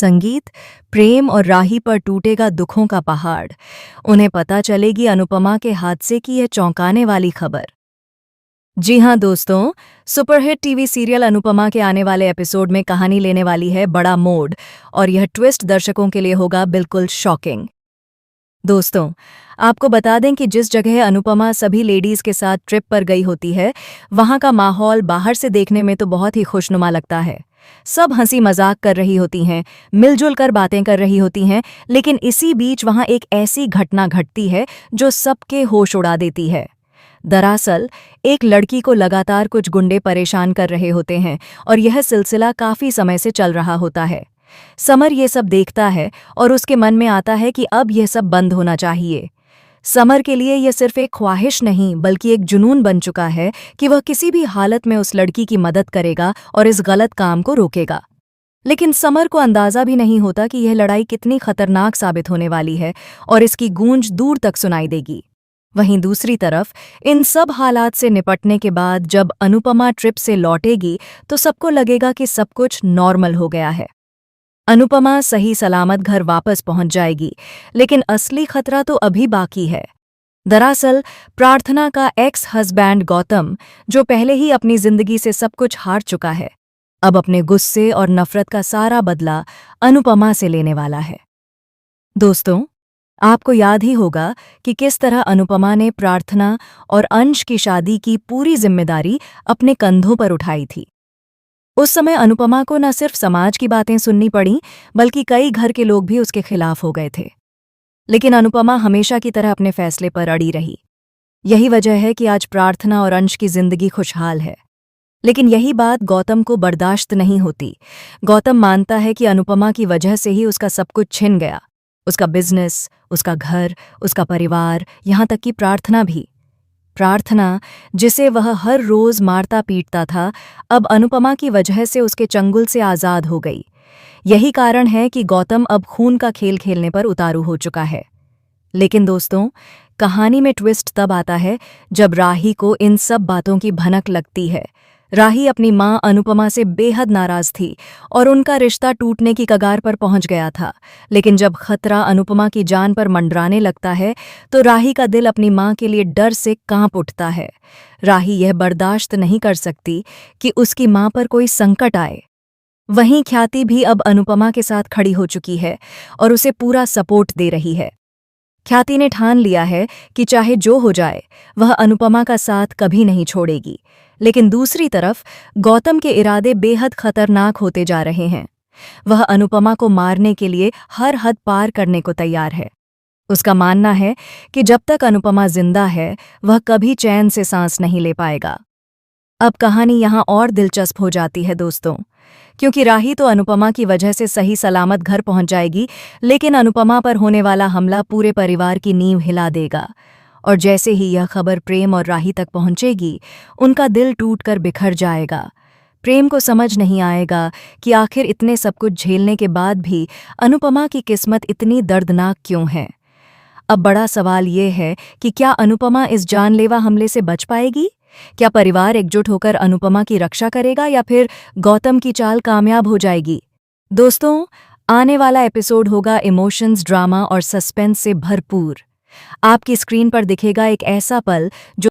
संगीत, प्रेम और राही पर टूटेगा दुखों का पहाड़। उन्हें पता चलेगी अनुपमा के हादसे की यह चौंकाने वाली खबर। जी हाँ दोस्तों, सुपरहिट टीवी सीरियल अनुपमा के आने वाले एपिसोड में कहानी लेने वाली है बड़ा मोड़ और यह ट्विस्ट दर्शकों के लिए होगा बिल्कुल शॉकिंग। दोस्तों, आपको बता दें कि जिस जगह अनुपमा सभी लेडीज के साथ ट्रिप पर गई होती है, वहां का माहौल बाहर से देखने में तो बहुत ही खुशनुमा लगता है। सब हंसी मजाक कर रही होती हैं, मिलजुल कर बातें कर रही होती हैं, लेकिन इसी बीच वहां एक ऐसी घटना घटती है जो सबके होश उड़ा देती है। दरअसल एक लड़की को लगातार कुछ गुंडे परेशान कर रहे होते हैं और यह सिलसिला काफी समय से चल रहा होता है। समर ये सब देखता है और उसके मन में आता है कि अब यह सब बंद होना चाहिए। समर के लिए यह सिर्फ एक ख्वाहिश नहीं बल्कि एक जुनून बन चुका है कि वह किसी भी हालत में उस लड़की की मदद करेगा और इस गलत काम को रोकेगा। लेकिन समर को अंदाजा भी नहीं होता कि यह लड़ाई कितनी खतरनाक साबित होने वाली है और इसकी गूंज दूर तक सुनाई देगी। वहीं दूसरी तरफ इन सब हालात से निपटने के बाद जब अनुपमा ट्रिप से लौटेगी तो सबको लगेगा कि सब कुछ नॉर्मल हो गया है। अनुपमा सही सलामत घर वापस पहुंच जाएगी, लेकिन असली खतरा तो अभी बाकी है। दरअसल प्रार्थना का एक्स हस्बैंड गौतम, जो पहले ही अपनी जिंदगी से सब कुछ हार चुका है, अब अपने गुस्से और नफरत का सारा बदला अनुपमा से लेने वाला है। दोस्तों, आपको याद ही होगा कि किस तरह अनुपमा ने प्रार्थना और अंश की शादी की पूरी जिम्मेदारी अपने कंधों पर उठाई थी। उस समय अनुपमा को न सिर्फ समाज की बातें सुननी पड़ीं, बल्कि कई घर के लोग भी उसके खिलाफ हो गए थे। लेकिन अनुपमा हमेशा की तरह अपने फैसले पर अड़ी रही। यही वजह है कि आज प्रार्थना और अंश की जिंदगी खुशहाल है। लेकिन यही बात गौतम को बर्दाश्त नहीं होती। गौतम मानता है कि अनुपमा की वजह से ही उसका सब कुछ छिन गया, उसका बिजनेस, उसका घर, उसका परिवार, यहाँ तक कि प्रार्थना भी। प्रार्थना, जिसे वह हर रोज मारता पीटता था, अब अनुपमा की वजह से उसके चंगुल से आज़ाद हो गई। यही कारण है कि गौतम अब खून का खेल खेलने पर उतारू हो चुका है। लेकिन दोस्तों, कहानी में ट्विस्ट तब आता है जब राही को इन सब बातों की भनक लगती है। राही अपनी मां अनुपमा से बेहद नाराज थी और उनका रिश्ता टूटने की कगार पर पहुंच गया था। लेकिन जब खतरा अनुपमा की जान पर मंडराने लगता है तो राही का दिल अपनी मां के लिए डर से कांप उठता है। राही यह बर्दाश्त नहीं कर सकती कि उसकी मां पर कोई संकट आए। वहीं ख्याति भी अब अनुपमा के साथ खड़ी हो चुकी है और उसे पूरा सपोर्ट दे रही है। ख्याति ने ठान लिया है कि चाहे जो हो जाए वह अनुपमा का साथ कभी नहीं छोड़ेगी। लेकिन दूसरी तरफ गौतम के इरादे बेहद खतरनाक होते जा रहे हैं। वह अनुपमा को मारने के लिए हर हद पार करने को तैयार है। उसका मानना है कि जब तक अनुपमा जिंदा है वह कभी चैन से सांस नहीं ले पाएगा। अब कहानी यहाँ और दिलचस्प हो जाती है दोस्तों, क्योंकि राही तो अनुपमा की वजह से सही सलामत घर पहुंच जाएगी, लेकिन अनुपमा पर होने वाला हमला पूरे परिवार की नींव हिला देगा। और जैसे ही यह खबर प्रेम और राही तक पहुंचेगी, उनका दिल टूटकर बिखर जाएगा। प्रेम को समझ नहीं आएगा कि आखिर इतने सब कुछ झेलने के बाद भी अनुपमा की किस्मत इतनी दर्दनाक क्यों है। अब बड़ा सवाल ये है कि क्या अनुपमा इस जानलेवा हमले से बच पाएगी? क्या परिवार एकजुट होकर अनुपमा की रक्षा करेगा या फिर गौतम की चाल कामयाब हो जाएगी? दोस्तों, आने वाला एपिसोड होगा इमोशंस, ड्रामा और सस्पेंस से भरपूर। आपकी स्क्रीन पर दिखेगा एक ऐसा पल जो